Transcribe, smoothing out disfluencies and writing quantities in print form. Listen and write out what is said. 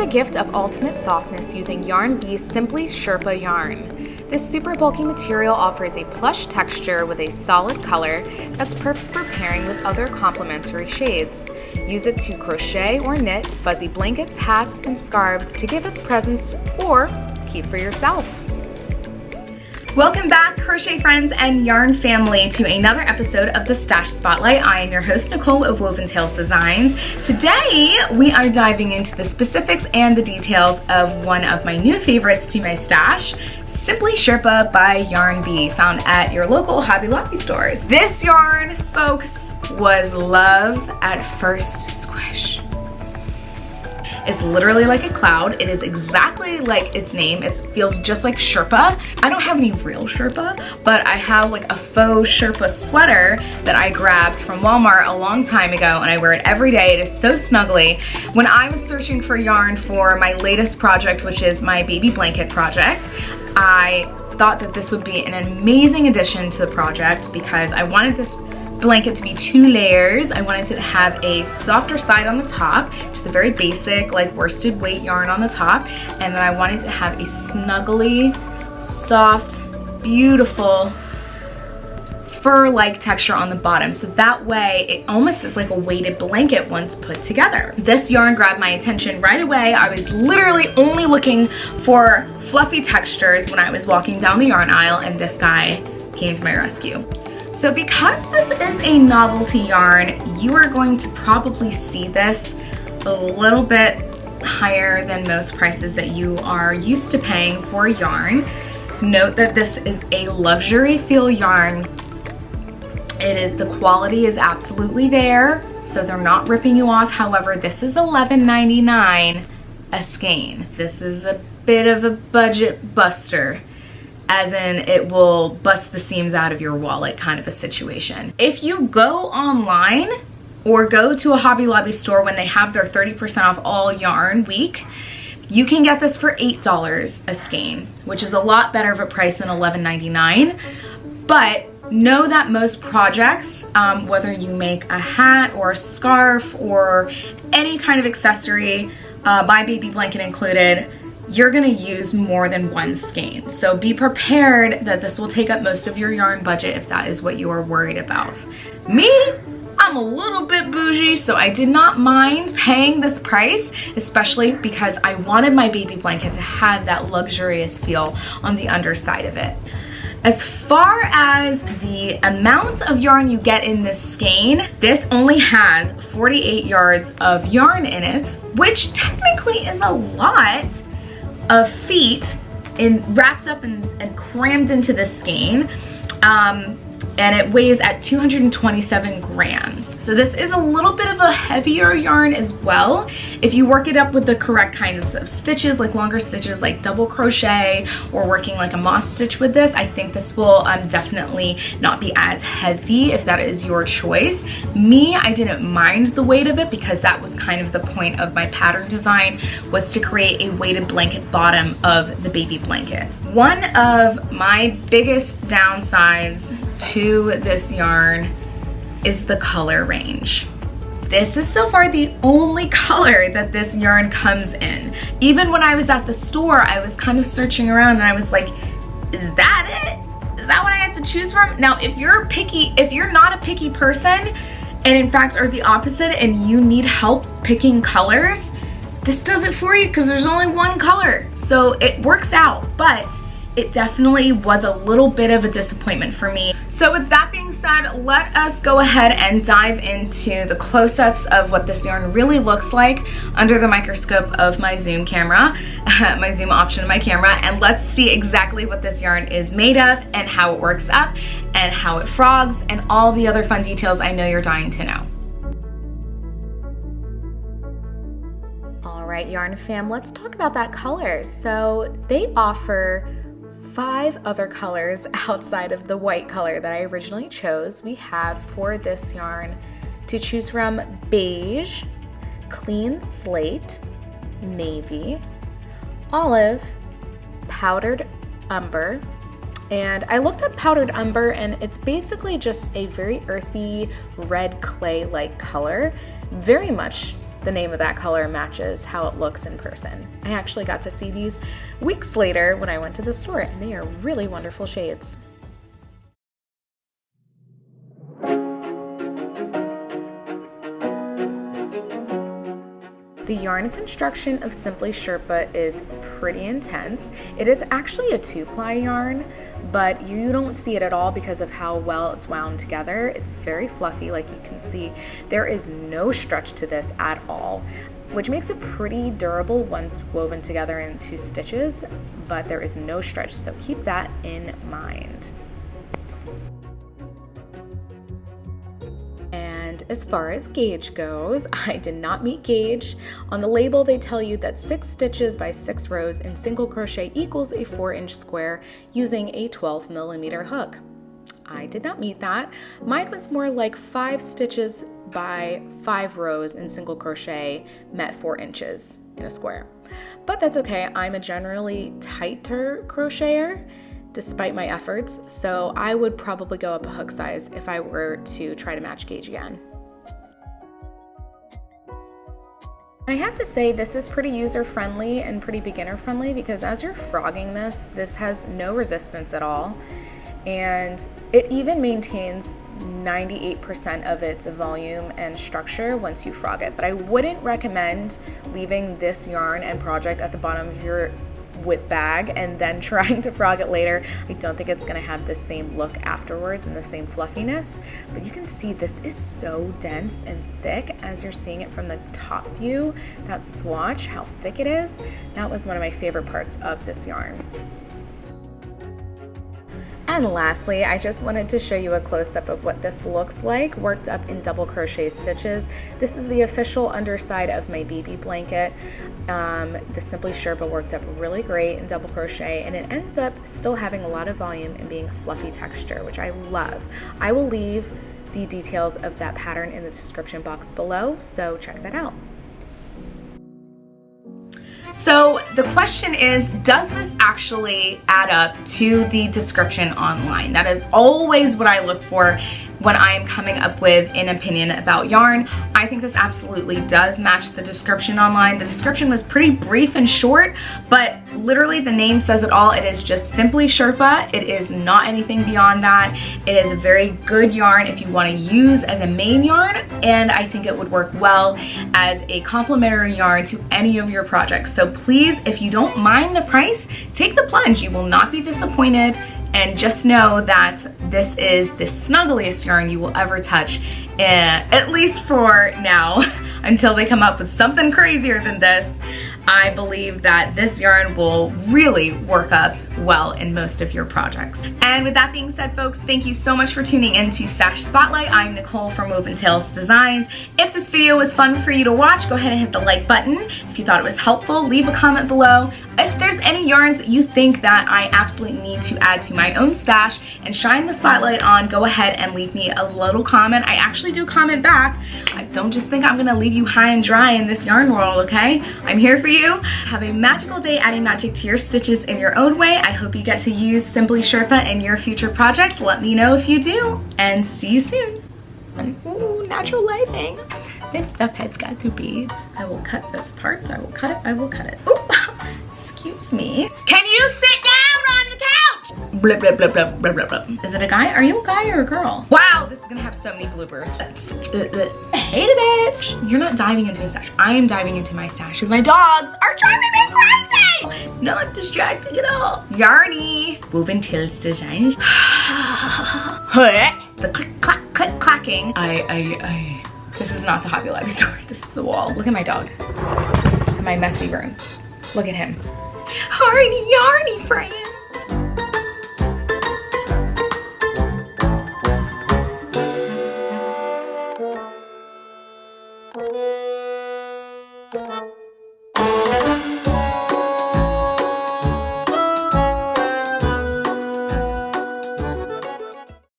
the gift of ultimate softness using Yarn Bee's Simply Sherpa yarn. This super bulky material offers a plush texture with a solid color that's perfect for pairing with other complementary shades. Use it to crochet or knit fuzzy blankets, hats, and scarves to give as presents or keep for yourself. Welcome back, crochet friends and yarn family, to another episode of the Stash Spotlight. I am your host, Nicole of WovenTalesDesigns. Today, we are diving into the specifics and the details of one of my new favorites to my stash, Simply Sherpa by Yarn Bee, found at your local Hobby Lobby stores. This yarn, folks, was love at first squish. It's literally like a cloud. It is exactly like its name. It feels just like Sherpa. I don't have any real Sherpa, but I have like a faux Sherpa sweater that I grabbed from Walmart a long time ago, and I wear it every day. It is so snuggly. When I was searching for yarn for my latest project, which is my baby blanket project, I thought that this would be an amazing addition to the project because I wanted this blanket to be 2 layers. I wanted to have a softer side on the top, just a very basic like worsted weight yarn on the top, and then I wanted to have a snuggly, soft, beautiful fur-like texture on the bottom, so that way it almost is like a weighted blanket once put together. This yarn grabbed my attention right away. I was literally only looking for fluffy textures when I was walking down the yarn aisle, and this guy came to my rescue. So because this is a novelty yarn, you are going to probably see this a little bit higher than most prices that you are used to paying for yarn. Note that this is a luxury feel yarn. The quality is absolutely there, so they're not ripping you off. However, this is $11.99 a skein. This is a bit of a budget buster, as in it will bust the seams out of your wallet kind of a situation. If you go online or go to a Hobby Lobby store when they have their 30% off all yarn week, you can get this for $8 a skein, which is a lot better of a price than $11.99. But know that most projects, whether you make a hat or a scarf or any kind of accessory, my baby blanket included, you're gonna use more than 1 skein. So be prepared that this will take up most of your yarn budget if that is what you are worried about. Me, I'm a little bit bougie, so I did not mind paying this price, especially because I wanted my baby blanket to have that luxurious feel on the underside of it. As far as the amount of yarn you get in this skein, this only has 48 yards of yarn in it, which technically is a lot of feet wrapped up and crammed into this skein, and it weighs at 227 grams. So this is a little bit of a heavier yarn as well. If you work it up with the correct kinds of stitches, like longer stitches like double crochet or working like a moss stitch with this, I think this will definitely not be as heavy if that is your choice. Me, I didn't mind the weight of it because that was kind of the point of my pattern design, was to create a weighted blanket bottom of the baby blanket. One of my biggest downsides to this yarn is the color range. This is so far the only color that this yarn comes in. Even when I was at the store, I was kind of searching around and I was like, is that it? Is that what I have to choose from? Now, if you're not a picky person, and in fact are the opposite and you need help picking colors, this does it for you because there's only 1 color. So it works out, but it definitely was a little bit of a disappointment for me. So with that being said, let us go ahead and dive into the close-ups of what this yarn really looks like under the microscope of my zoom camera, my zoom option of my camera, and let's see exactly what this yarn is made of and how it works up and how it frogs and all the other fun details I know you're dying to know. All right, yarn fam, let's talk about that color. So they offer 5 other colors outside of the white color that I originally chose. We have for this yarn to choose from beige, clean slate, navy, olive, powdered umber, and I looked up powdered umber and it's basically just a very earthy red clay-like color, very much the name of that color matches how it looks in person. I actually got to see these weeks later when I went to the store, and they are really wonderful shades. The yarn construction of Simply Sherpa is pretty intense. It is actually a 2-ply yarn, but you don't see it at all because of how well it's wound together. It's very fluffy, like you can see. There is no stretch to this at all, which makes it pretty durable once woven together in 2 stitches, but there is no stretch, so keep that in mind. And as far as gauge goes, I did not meet gauge. On the label, they tell you that 6 stitches by 6 rows in single crochet equals a 4-inch square using a 12mm hook. I did not meet that. Mine was more like 5 stitches by 5 rows in single crochet met 4 inches in a square. But that's okay, I'm a generally tighter crocheter despite my efforts, so I would probably go up a hook size if I were to try to match gauge again. I have to say this is pretty user-friendly and pretty beginner-friendly because as you're frogging this has no resistance at all, and it even maintains 98% of its volume and structure once you frog it. But I wouldn't recommend leaving this yarn and project at the bottom of your whip bag and then trying to frog it later. I don't think it's going to have the same look afterwards and the same fluffiness, but you can see this is so dense and thick as you're seeing it from the top view. That swatch, how thick it is, that was one of my favorite parts of this yarn. And lastly, I just wanted to show you a close-up of what this looks like worked up in double crochet stitches. This is the official underside of my baby blanket. The Simply Sherpa worked up really great in double crochet, and it ends up still having a lot of volume and being a fluffy texture, which I love. I will leave the details of that pattern in the description box below, so check that out. So the question is, does this actually add up to the description online? That is always what I look for when I am coming up with an opinion about yarn. I think this absolutely does match the description online. The description was pretty brief and short, but literally the name says it all. It is just Simply Sherpa. It is not anything beyond that. It is a very good yarn if you want to use as a main yarn, and I think it would work well as a complementary yarn to any of your projects. So please, if you don't mind the price, take the plunge. You will not be disappointed. And just know that this is the snuggliest yarn you will ever touch, at least for now, until they come up with something crazier than this. I believe that this yarn will really work up well in most of your projects. And with that being said, folks, thank you so much for tuning in to Stash Spotlight. I'm Nicole from WovenTalesDesigns. If this video was fun for you to watch, go ahead and hit the like button. If you thought it was helpful, leave a comment below. If there's any yarns that you think that I absolutely need to add to my own stash and shine the spotlight on, go ahead and leave me a little comment. I actually do comment back. I don't just think I'm gonna leave you high and dry in this yarn world, okay? I'm here for you. Have a magical day adding magic to your stitches in your own way. I hope you get to use Simply Sherpa in your future projects. Let me know if you do, and see you soon. Ooh, natural lighting. This stuff has got to be. I will cut this part. I will cut it. I will cut it. Ooh, excuse me. Can you sit down on the couch? Blah, blah, blah, blah, blah, blah, blah. Is it a guy? Are you a guy or a girl? Wow, this is gonna have so many bloopers. I hated it. You're not diving into a stash. I am diving into my stash because my dogs are driving me crazy. Not distracting at all. Yarny. WovenTalesDesigns. The click, clack, click, clacking. This is not the Hobby Lobby store. This is the wall. Look at my dog. My messy room. Look at him. Yarny, yarny friend.